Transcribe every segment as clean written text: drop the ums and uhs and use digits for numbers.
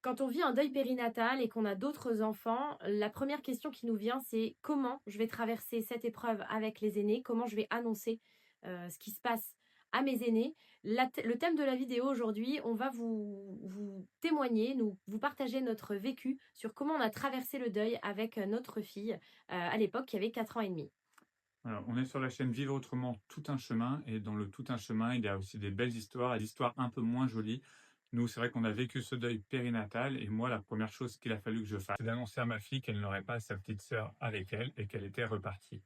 Quand on vit un deuil périnatal et qu'on a d'autres enfants, la première question qui nous vient, c'est comment je vais traverser cette épreuve avec les aînés? Comment je vais annoncer, ce qui se passe à mes aînés? Le thème de la vidéo aujourd'hui, on va vous témoigner, vous partager notre vécu sur comment on a traversé le deuil avec, notre fille, à l'époque qui avait 4 ans et demi. Alors, on est sur la chaîne Vivre autrement, tout un chemin, et dans le tout un chemin, il y a aussi des belles histoires et des histoires un peu moins jolies. Nous, c'est vrai qu'on a vécu ce deuil périnatal, et moi, la première chose qu'il a fallu que je fasse, c'est d'annoncer à ma fille qu'elle n'aurait pas sa petite sœur avec elle et qu'elle était repartie.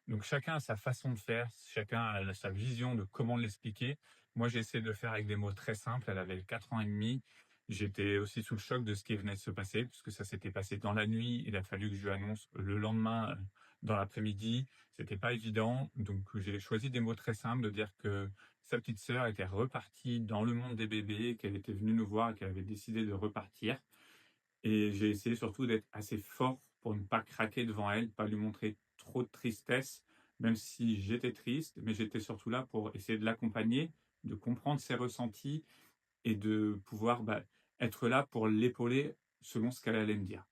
Donc chacun a sa façon de faire, chacun a sa vision de comment l'expliquer. Moi, j'ai essayé de le faire avec des mots très simples. Elle avait 4 ans et demi. J'étais aussi sous le choc de ce qui venait de se passer, puisque ça s'était passé dans la nuit. Il a fallu que je lui annonce le lendemain, dans l'après-midi. C'était pas évident, donc j'ai choisi des mots très simples, de dire que sa petite sœur était repartie dans le monde des bébés, qu'elle était venue nous voir et qu'elle avait décidé de repartir. Et j'ai essayé surtout d'être assez fort pour ne pas craquer devant elle, pas lui montrer trop de tristesse, même si j'étais triste, mais j'étais surtout là pour essayer de l'accompagner, de comprendre ses ressentis et de pouvoir, être là pour l'épauler selon ce qu'elle allait me dire.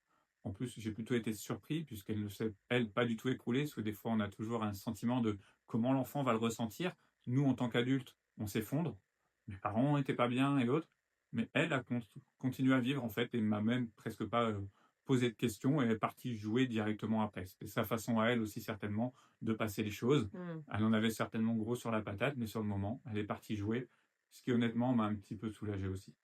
En plus, j'ai plutôt été surpris puisqu'elle ne s'est, elle, pas du tout écroulée, parce que des fois, on a toujours un sentiment de comment l'enfant va le ressentir. Nous, en tant qu'adultes, on s'effondre. Mes parents n'étaient pas bien et autres. Mais elle a continué à vivre, en fait, et m'a même presque pas posé de questions et est partie jouer directement après. C'était sa façon à elle aussi, certainement, de passer les choses. Mmh. Elle en avait certainement gros sur la patate, mais sur le moment, elle est partie jouer, ce qui honnêtement m'a un petit peu soulagé aussi.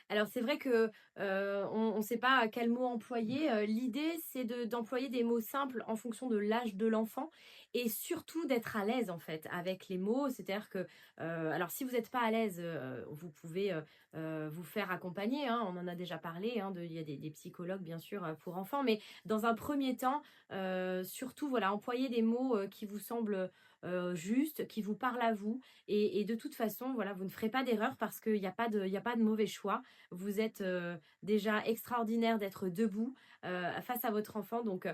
Alors c'est vrai que, on ne sait pas quel mot employer, l'idée c'est d'employer des mots simples en fonction de l'âge de l'enfant et surtout d'être à l'aise en fait avec les mots. C'est-à-dire que, alors si vous n'êtes pas à l'aise, vous pouvez, vous faire accompagner, hein, on en a déjà parlé, hein, il y a des psychologues bien sûr, pour enfants, mais dans un premier temps, surtout voilà, employez des mots, qui vous semblent, justes, qui vous parlent à vous et de toute façon, voilà, vous ne ferez pas d'erreur parce qu'il y a pas de mauvais choix. Vous êtes, déjà extraordinaire d'être debout, face à votre enfant donc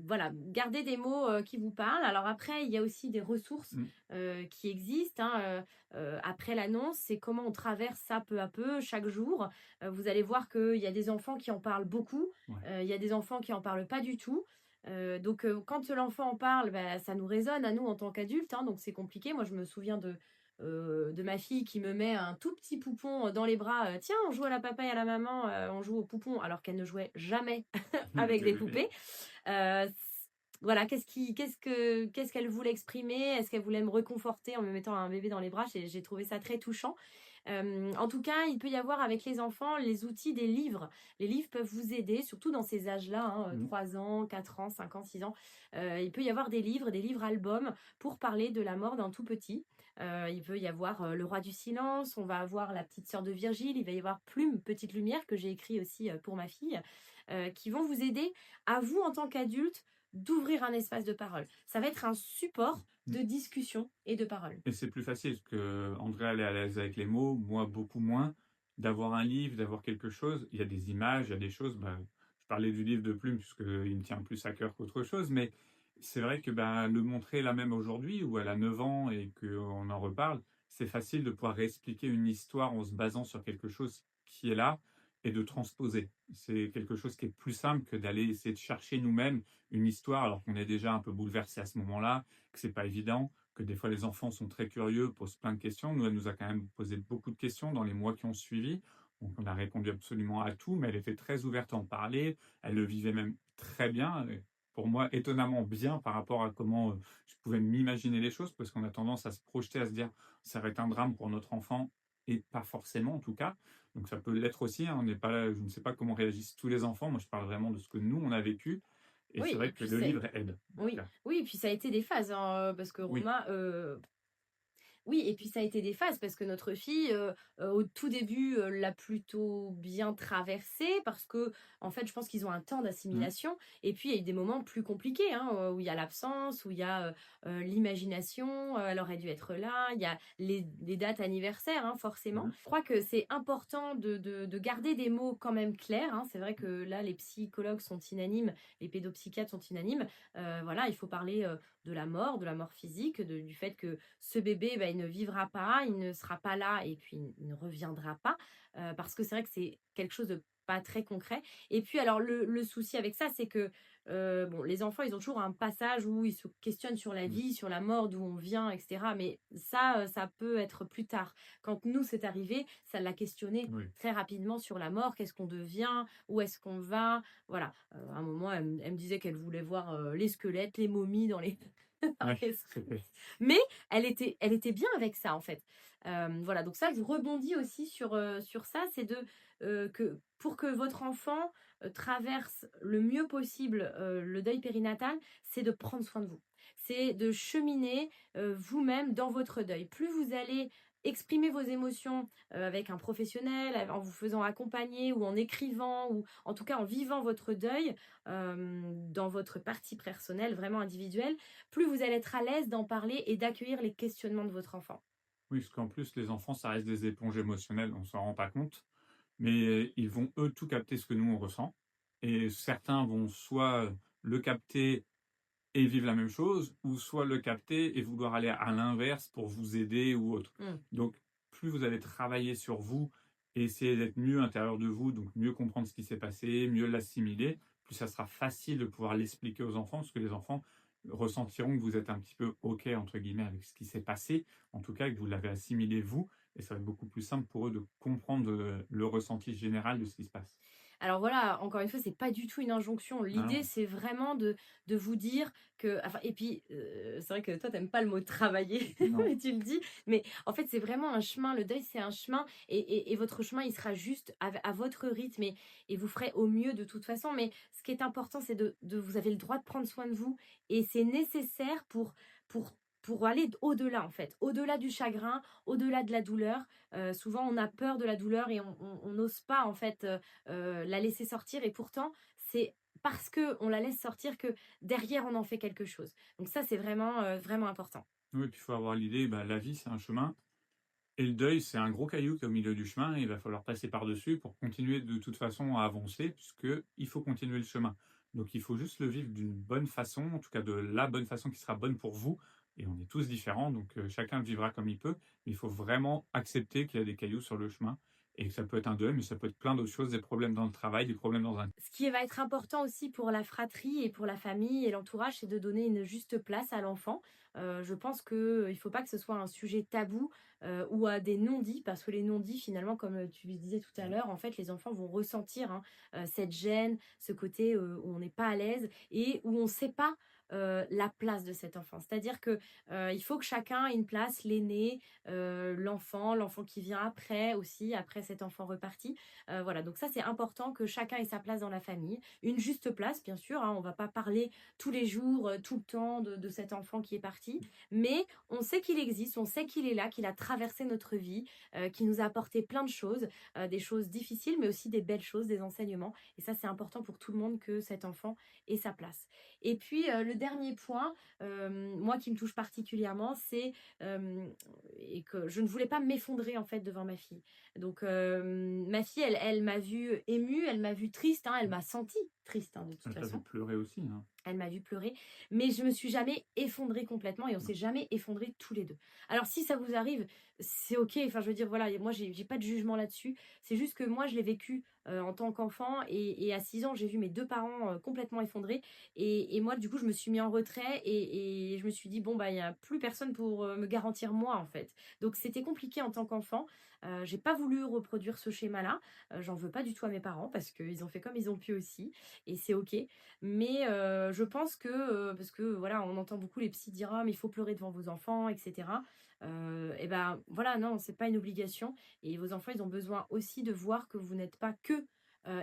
voilà, gardez des mots, qui vous parlent. Alors après, il y a aussi des ressources, Mmh, qui existent, hein, après l'annonce. C'est comment on traverse ça peu à peu, chaque jour. Vous allez voir qu'il y a des enfants qui en parlent beaucoup, ouais. il y a des enfants qui en parlent pas du tout. Donc quand l'enfant en parle, bah, ça nous résonne à nous en tant qu'adultes, hein, donc c'est compliqué. Moi, je me souviens de ma fille qui me met un tout petit poupon dans les bras. Tiens, on joue à la papa et à la maman, on joue au poupon, alors qu'elle ne jouait jamais Avec avec les des bébés. poupées. Voilà, qu'est-ce qu'elle voulait exprimer? Est-ce qu'elle voulait me réconforter en me mettant un bébé dans les bras? J'ai trouvé ça très touchant. En tout cas, il peut y avoir avec les enfants les outils des livres. Les livres peuvent vous aider, surtout dans ces âges-là, hein, Mmh. 3 ans, 4 ans, 5 ans, 6 ans. Il peut y avoir des livres albums pour parler de la mort d'un tout petit. Il peut y avoir, Le Roi du silence, on va avoir La petite sœur de Virgile, il va y avoir Plume, petite lumière que j'ai écrit aussi, pour ma fille, qui vont vous aider à vous en tant qu'adulte d'ouvrir un espace de parole. Ça va être un support Mmh. de discussion et de parole. Et c'est plus facile parce que Andrea, elle est à l'aise avec les mots, moi beaucoup moins. D'avoir un livre, d'avoir quelque chose, il y a des images, il y a des choses, je parlais du livre de Plume puisqu'il me tient plus à cœur qu'autre chose, mais c'est vrai que, le montrer là même aujourd'hui où elle a 9 ans et qu'on en reparle, c'est facile de pouvoir réexpliquer une histoire en se basant sur quelque chose qui est là et de transposer. C'est quelque chose qui est plus simple que d'aller essayer de chercher nous-mêmes une histoire alors qu'on est déjà un peu bouleversé à ce moment-là, que c'est pas évident, que des fois les enfants sont très curieux, posent plein de questions. Nous, elle nous a quand même posé beaucoup de questions dans les mois qui ont suivi. Donc on a répondu absolument à tout, mais elle était très ouverte à en parler. Elle le vivait même très bien. Et pour moi, étonnamment bien par rapport à comment je pouvais m'imaginer les choses, parce qu'on a tendance à se projeter, à se dire ça va être un drame pour notre enfant, et pas forcément en tout cas. Donc ça peut l'être aussi, hein. On n'est pas là, je ne sais pas comment réagissent tous les enfants. Moi, je parle vraiment de ce que nous, on a vécu. Et c'est Oui, et vrai que puis le livre aide, en tout oui, cas. oui, et puis ça a été des phases, hein, parce que Oui. Romain, oui et puis ça a été des phases parce que notre fille, au tout début, l'a plutôt bien traversée parce que en fait, je pense qu'ils ont un temps Mmh. d'assimilation et puis il y a eu des moments plus compliqués, hein, où il y a l'absence, où il y a, l'imagination, elle aurait dû être là, il y a les dates anniversaires, hein, forcément. Mmh. Je crois que c'est important de garder des mots quand même clairs, hein. C'est vrai que là, les psychologues sont unanimes, les pédopsychiatres sont unanimes. Voilà, il faut parler, de la mort physique, du fait que ce bébé, bah, il ne vivra pas, il ne sera pas là et puis il ne reviendra pas. Parce que c'est vrai que c'est quelque chose de pas très concret. Et puis alors le souci avec ça, c'est que, bon, les enfants, ils ont toujours un passage où ils se questionnent sur la Mmh. vie, sur la mort, d'où on vient et cetera. Mais ça, ça peut être plus tard. Quand nous, c'est arrivé, ça l'a questionné Oui. très rapidement sur la mort. Qu'est-ce qu'on devient? Où est-ce qu'on va? Voilà. À un moment, elle me disait qu'elle voulait voir, les squelettes, les momies dans les dans Ouais, les c'était mais elle était bien avec ça, en fait. Voilà, donc ça, je rebondis aussi sur ça, c'est que pour que votre enfant, traverse le mieux possible, le deuil périnatal, c'est de prendre soin de vous. C'est de cheminer, vous-même dans votre deuil. Plus vous allez exprimer vos émotions, avec un professionnel, en vous faisant accompagner ou en écrivant ou en tout cas en vivant votre deuil, dans votre partie personnelle, vraiment individuelle, plus vous allez être à l'aise d'en parler et d'accueillir les questionnements de votre enfant. oui, parce qu'en plus, les enfants, ça reste des éponges émotionnelles, on s'en rend pas compte, mais ils vont, eux, tout capter ce que nous, on ressent et certains vont soit, le capter et vivre la même chose ou soit le capter et vouloir aller à l'inverse pour vous aider ou autre. Mmh. Donc, plus vous allez travailler sur vous et essayer d'être mieux à l'intérieur de vous, donc mieux comprendre ce qui s'est passé, mieux l'assimiler, plus ça sera facile de pouvoir l'expliquer aux enfants, parce que les enfants ressentiront que vous êtes un petit peu OK, entre guillemets, avec ce qui s'est passé, en tout cas que vous l'avez assimilé vous, et ça va être beaucoup plus simple pour eux de comprendre le ressenti général de ce qui se passe. Alors voilà, encore une fois, c'est pas du tout une injonction. Ah L'idée, non, c'est vraiment de vous dire que enfin et puis, c'est vrai que toi, t'aimes pas le mot «travailler», non. mais tu le dis, mais en fait, c'est vraiment un chemin. Le deuil, c'est un chemin et votre chemin, il sera juste à votre rythme et vous ferez au mieux de toute façon. Mais ce qui est important, c'est de vous avez le droit de prendre soin de vous et c'est nécessaire pour pour aller au-delà, en fait. Au-delà du chagrin, au-delà de la douleur. Souvent, on a peur de la douleur et on n'ose pas, en fait, la laisser sortir et pourtant, c'est parce que on la laisse sortir que derrière, on en fait quelque chose. Donc ça, c'est vraiment, vraiment important. Oui, puis il faut avoir l'idée, bah, la vie, c'est un chemin. Et le deuil, c'est un gros caillou qui est au milieu du chemin et il va falloir passer par-dessus pour continuer de toute façon à avancer puisque il faut continuer le chemin. Donc il faut juste le vivre d'une bonne façon, en tout cas de la bonne façon qui sera bonne pour vous. Et on est tous différents, donc chacun le vivra comme il peut. Mais il faut vraiment accepter qu'il y a des cailloux sur le chemin et que ça peut être un deuil, mais ça peut être plein d'autres choses, des problèmes dans le travail, des problèmes dans un... Ce qui va être important aussi pour la fratrie et pour la famille et l'entourage, c'est de donner une juste place à l'enfant. Je pense qu'il ne faut pas que ce soit un sujet tabou, ou à des non-dits, parce que les non-dits, finalement, comme, tu le disais tout à l'heure, en fait, les enfants vont ressentir, hein, cette gêne, ce côté, où on n'est pas à l'aise et où on ne sait pas, la place de cet enfant. C'est-à-dire que, il faut que chacun ait une place, l'aîné, l'enfant qui vient après aussi, après cet enfant reparti. Voilà, donc ça, c'est important que chacun ait sa place dans la famille. Une juste place, bien sûr, hein, on va pas parler tous les jours, tout le temps de cet enfant qui est parti, mais on sait qu'il existe, on sait qu'il est là, qu'il a traversé notre vie, qu'il nous a apporté plein de choses, des choses difficiles, mais aussi des belles choses, des enseignements. Et ça, c'est important pour tout le monde que cet enfant ait sa place. Et puis, le dernier point, moi qui me touche particulièrement, c'est et que je ne voulais pas m'effondrer en fait devant ma fille. Donc, ma fille, elle m'a vue émue, elle m'a vue triste, hein, elle m'a sentie triste, hein, de toute Ça t'a fait façon. pleurer aussi, hein. Elle m'a vue pleurer, mais je me suis jamais effondrée complètement et on s'est jamais effondrés tous les 2. Alors si ça vous arrive, c'est OK, enfin je veux dire voilà, moi j'ai pas de jugement là-dessus. C'est juste que moi je l'ai vécu, en tant qu'enfant et à 6 ans, j'ai vu mes 2 parents, complètement effondrés et moi du coup je me suis mis en retrait et je me suis dit: «Bon bah, il y a plus personne pour, me garantir moi en fait». Donc c'était compliqué en tant qu'enfant, j'ai pas voulu reproduire ce schéma-là, j'en veux pas du tout à mes parents parce qu'ils ont fait comme ils ont pu aussi et c'est OK. Mais je pense que, parce que voilà, on entend beaucoup les psys dire: «Ah mais il faut pleurer devant vos enfants» et cetera. Et ben, voilà, non, c'est pas une obligation et vos enfants, ils ont besoin aussi de voir que vous n'êtes pas que,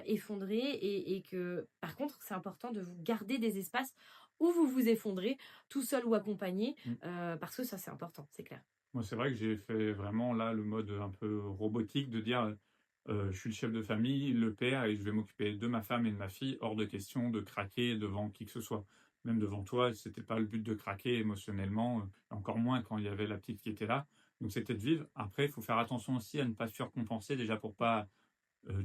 effondrés et que par contre, c'est important de vous garder des espaces où vous vous effondrez, tout seul ou accompagné, Mmh. parce que ça, c'est important, c'est clair. Moi, c'est vrai que j'ai fait vraiment là le mode un peu robotique de dire, je suis le chef de famille, le père et je vais m'occuper de ma femme et de ma fille. Hors de question de craquer devant qui que ce soit. Même devant toi, c'était pas le but de craquer émotionnellement, encore moins quand il y avait la petite qui était là. Donc c'était de vivre. Après, il faut faire attention aussi à ne pas surcompenser déjà pour pas,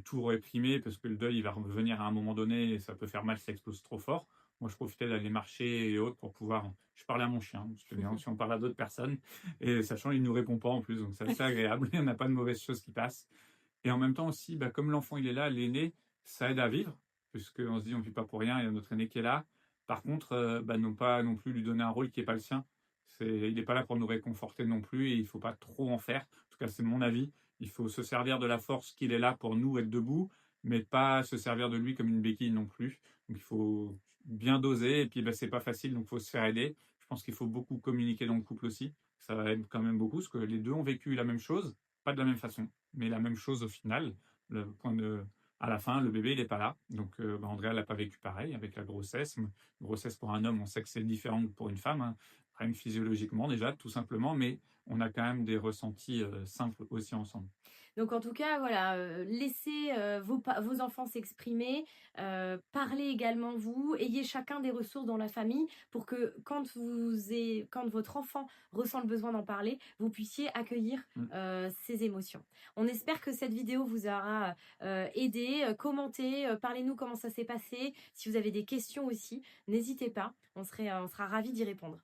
tout réprimer parce que le deuil, il va revenir à un moment donné et ça peut faire mal si ça explose trop fort. Moi, je profitais d'aller marcher et autres pour pouvoir je parlais à mon chien, c'était bien. Si on parle à d'autres personnes et sachant, il nous répond pas en plus, donc c'est assez agréable. Il y en a pas de mauvaises choses qui passent et en même temps aussi, bah, comme l'enfant, il est là, l'aîné, Ça aide à vivre, puisqu'on se dit: «On ne vit pas pour rien, il y a notre aîné qui est là». Par contre, ne pas non plus lui donner un rôle qui est pas le sien. Il est pas là pour nous réconforter non plus et il faut pas trop en faire. En tout cas, c'est mon avis. Il faut se servir de la force qu'il est là pour nous être debout, mais pas se servir de lui comme une béquille non plus. Donc il faut bien doser et puis, c'est pas facile, donc il faut se faire aider. Je pense qu'il faut beaucoup communiquer dans le couple aussi. Ça aide quand même beaucoup parce que les 2 ont vécu la même chose, pas de la même façon, mais la même chose au final. Le point de À la fin, le bébé, il est pas là. Donc, Andrea l'a pas vécu pareil avec la grossesse. Grossesse pour un homme, on sait que c'est différent que pour une femme, hein. Rien que physiologiquement déjà, tout simplement, mais on a quand même des ressentis, simples aussi ensemble. Donc en tout cas, voilà, laissez, vos enfants s'exprimer, parlez également vous, ayez chacun des ressources dans la famille pour que quand votre enfant ressent le besoin d'en parler, vous puissiez accueillir, Mmh. ses émotions. On espère que cette vidéo vous aura, aidé, commentez, parlez-nous comment ça s'est passé. Si vous avez des questions aussi, n'hésitez pas, on sera ravis d'y répondre.